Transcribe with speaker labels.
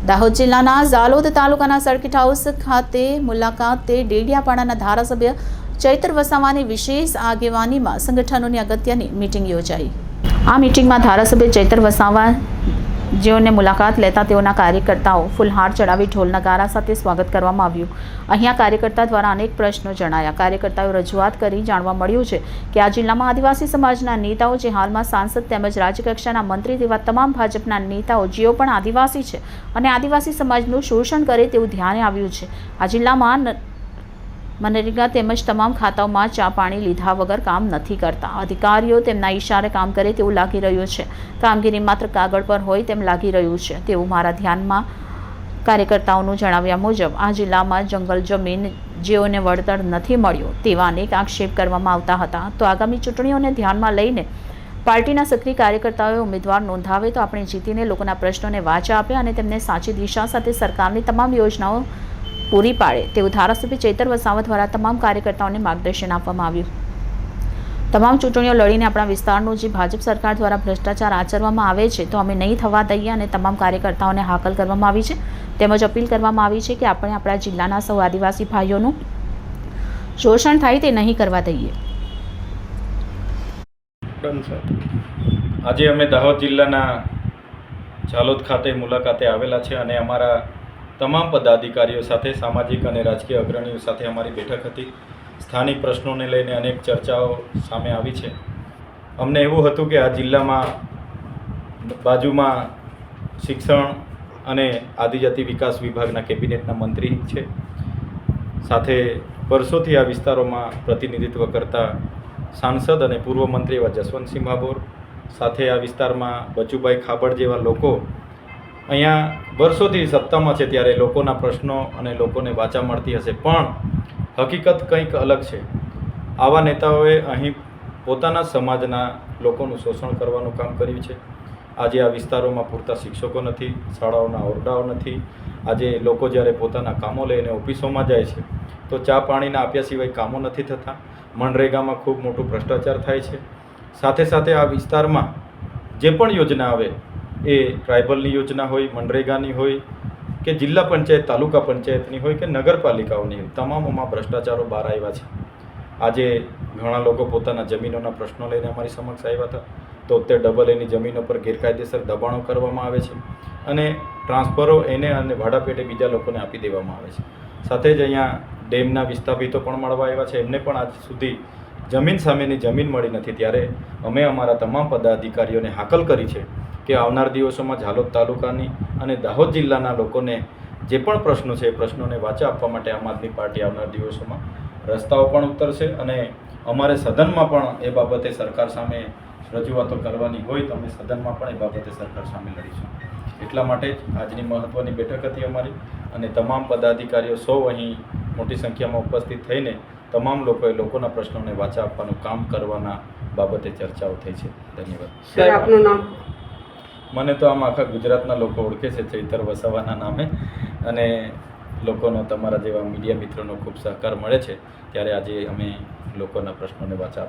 Speaker 1: દાહોદ જિલ્લાના ઝાલોદ તાલુકાના circuit house ખાતે મુલાકાતે ડેડિયાપાડાના ધારાસભ્ય ચૈતર વસાવાની વિશેષ આગેવાનીમાં સંગઠનોની અગત્યની મીટિંગ યોજાઈ। આ મીટિંગમાં ધારાસભ્ય ચૈતર વસાવા જેઓને મુલાકાત લેતા તેઓના કાર્યકર્તાઓ ફૂલહાર ચડાવી ઢોલ નગારા સાથે સ્વાગત કરવામાં આવ્યું। અહીંયા કાર્યકર્તા દ્વારા અનેક પ્રશ્નો જણાયા। કાર્યકર્તાઓએ રજૂઆત કરી જાણવા મળ્યું છે કે આ જિલ્લામાં આદિવાસી સમાજના નેતાઓ જે હાલમાં સાંસદ તેમજ રાજ્યકક્ષાના મંત્રી તેવા તમામ ભાજપના નેતાઓ જેઓ પણ આદિવાસી છે અને આદિવાસી સમાજનું શોષણ કરે તેવું ધ્યાને આવ્યું છે। આ જિલ્લામાં મનરેગા તેમજ તમામ ખાતાઓમાં ચા પાણી લીધા વગર કામ નથી કરતા। અધિકારીઓ તેમના ઇશારે કામ કરે તેવું લાગી રહ્યું છે। કામગીરી માત્ર કાગળ પર હોય તેમ લાગી રહ્યું છે તેવું મારા ધ્યાનમાં કાર્યકર્તાઓનું જણાવ્યા મુજબ આ જિલ્લામાં જંગલ જમીન જેઓને વળતર નથી મળ્યું તેવા અનેક આક્ષેપ કરવામાં આવતા હતા। તો આગામી ચૂંટણીઓને ધ્યાનમાં લઈને પાર્ટીના સક્રિય કાર્યકર્તાઓએ ઉમેદવાર નોંધાવે તો આપણે જીતીને લોકોના પ્રશ્નોને વાચા આપે અને તેમને સાચી દિશા સાથે સરકારની તમામ યોજનાઓ પૂરી પાડે તેવું ધારાસભ્ય ચૈતર વસાવા દ્વારા તમામ કાર્યકર્તાઓને માર્ગદર્શન આપવામાં આવ્યું। તમામ ચૂંટણીઓ લડીને આપણા વિસ્તારનું જે ભાજપ સરકાર દ્વારા ભ્રષ્ટાચાર આચરવામાં આવે છે તો અમે નહીં થવા દઈએ અને તમામ કાર્યકર્તાઓને હાકલ કરવામાં આવી છે તેમજ અપીલ કરવામાં આવી છે કે આપણે આપણા જિલ્લાના સૌ આદિવાસી ભાઈઓનું શોષણ થાય તે નહીં કરવા દઈએ।
Speaker 2: આજે અમે દાહોદ જિલ્લાના ઝાલોદ ખાતે મુલાકાતે આવેલા છે અને અમારા તમામ પદાધિકારીઓ સાથે સામાજિક અને રાજકીય અગ્રણીઓ સાથે અમારી બેઠક હતી। સ્થાનિક પ્રશ્નોને લઈને અનેક ચર્ચાઓ સામે આવી છે। અમને એવું હતું કે આ જિલ્લામાં બાજુમાં શિક્ષણ અને આદિજાતિ વિકાસ વિભાગના કેબિનેટના મંત્રી છે, સાથે વર્ષોથી આ વિસ્તારોમાં પ્રતિનિધિત્વ કરતા સાંસદ અને પૂર્વ મંત્રી એવા જસવંતસિંહ ભાભોર, સાથે આ વિસ્તારમાં બચુભાઈ ખાબડ જેવા લોકો અહીંયા વર્ષોથી સત્તામાં છે ત્યારે લોકોના પ્રશ્નો અને લોકોને વાચા મળતી હશે, પણ હકીકત કંઈક અલગ છે। આવા નેતાઓએ અહીં પોતાના સમાજના લોકોનું શોષણ કરવાનું કામ કર્યું છે। આજે આ વિસ્તારોમાં પૂરતા શિક્ષકો નથી, શાળાઓના ઓરડાઓ નથી। આજે લોકો જ્યારે પોતાના કામો લઈને ઓફિસોમાં જાય છે તો ચા પાણીના આપ્યા સિવાય કામો નથી થતા। મનરેગામાં ખૂબ મોટું ભ્રષ્ટાચાર થાય છે। સાથે સાથે આ વિસ્તારમાં જે પણ યોજના આવે એ ટ્રાઇબલની યોજના હોય, મનરેગાની હોય કે જિલ્લા પંચાયત તાલુકા પંચાયતની હોય કે નગરપાલિકાઓની હોય, તમામમાં ભ્રષ્ટાચારો બહાર આવ્યા છે। આજે ઘણા લોકો પોતાના જમીનોના પ્રશ્નો લઈને અમારી સમક્ષ આવ્યા હતા તો તે ડબલ એની જમીનો પર ગેરકાયદેસર દબાણો કરવામાં આવે છે અને ટ્રાન્સફરો એને અને ભાડાપેટે બીજા લોકોને આપી દેવામાં આવે છે। સાથે જ અહીંયા ડેમના વિસ્થાપિતો પણ મળવા આવ્યા છે, એમને પણ આજ સુધી જમીન સામેની જમીન મળી નથી। ત્યારે અમે અમારા તમામ પદાધિકારીઓને હાકલ કરી છે કે આવનાર દિવસોમાં ઝાલોદ તાલુકાની અને દાહોદ જિલ્લાના લોકોને જે પણ પ્રશ્નો છે એ પ્રશ્નોને વાચા આપવા માટે આમ આદમી પાર્ટી આવનાર દિવસોમાં રસ્તાઓ પણ ઉતરશે અને અમારે સદનમાં પણ એ બાબતે સરકાર સામે રજૂઆતો કરવાની હોય તો અમે સદનમાં પણ એ બાબતે સરકાર સામે લડીશું। એટલા માટે જ આજની મહત્ત્વની બેઠક હતી અમારી અને તમામ પદાધિકારીઓ સૌ અહીં મોટી સંખ્યામાં ઉપસ્થિત થઈને તમામ લોકોએ લોકોના પ્રશ્નોને વાચા આપવાનું કામ કરવાના બાબતે ચર્ચાઓ થઈ છે। ધન્યવાદ।
Speaker 3: સર, આપનું નામ?
Speaker 2: મને તો આમ આખા ગુજરાતના લોકો ઓળખે છે ચૈતર વસાવાના નામે અને લોકોનો તમારા જેવા મીડિયા મિત્રોનો ખૂબ સહકાર મળે છે, ત્યારે આજે અમે લોકોના પ્રશ્નોને વાચા આપવા